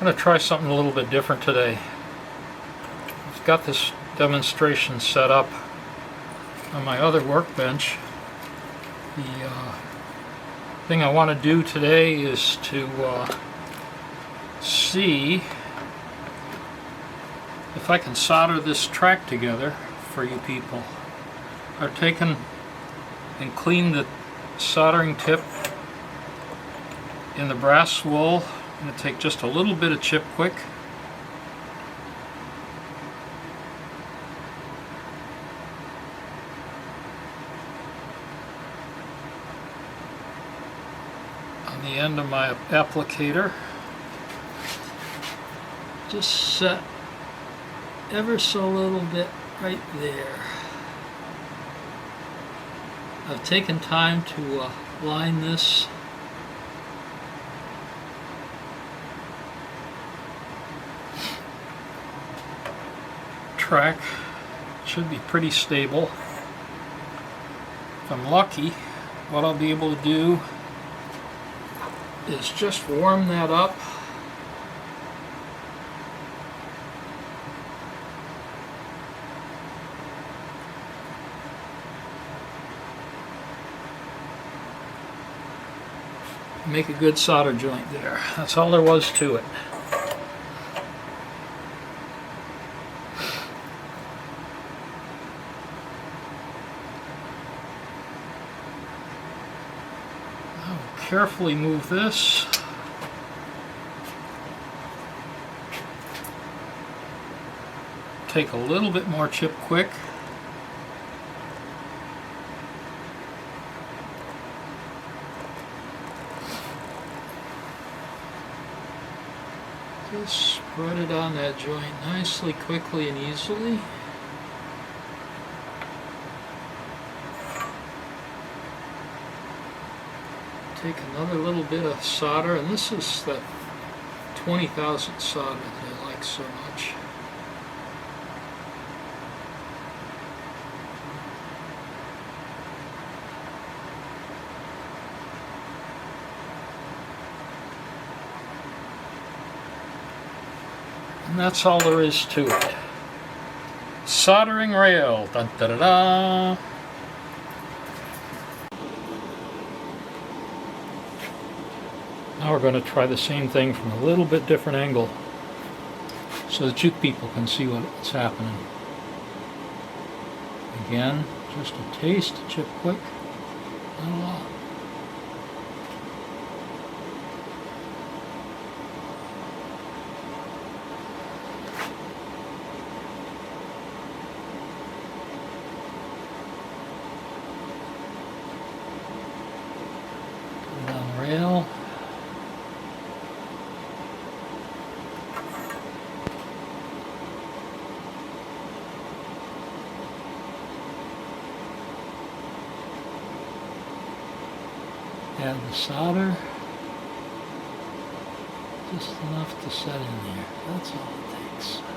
going to try something a little bit different today. I've got this demonstration set up on my other workbench. The thing I want to do today is to see if I can solder this track together for you people. I've taken and cleaned the soldering tip in the brass wool. I'm going to take just a little bit of Chip Quik. On the end of my applicator. Just set ever so little bit right there. I've taken time to line this track. Should be pretty stable. If I'm lucky, what I'll be able to do is just warm that up. Make a good solder joint there. That's all there was to it. I'll carefully move this. Take a little bit more Chip Quik. Just spread it on that joint nicely, quickly, and easily. Take another little bit of solder, and this is that 20,000 solder that I like so much. And that's all there is to it. Soldering rail. Dun, da, da, da. Now we're going to try the same thing from a little bit different angle so that you people can see what's happening. Again, just a taste of Chip Quik. Not a lot. On the rail. Add the solder. Just enough to set in there. That's all it takes.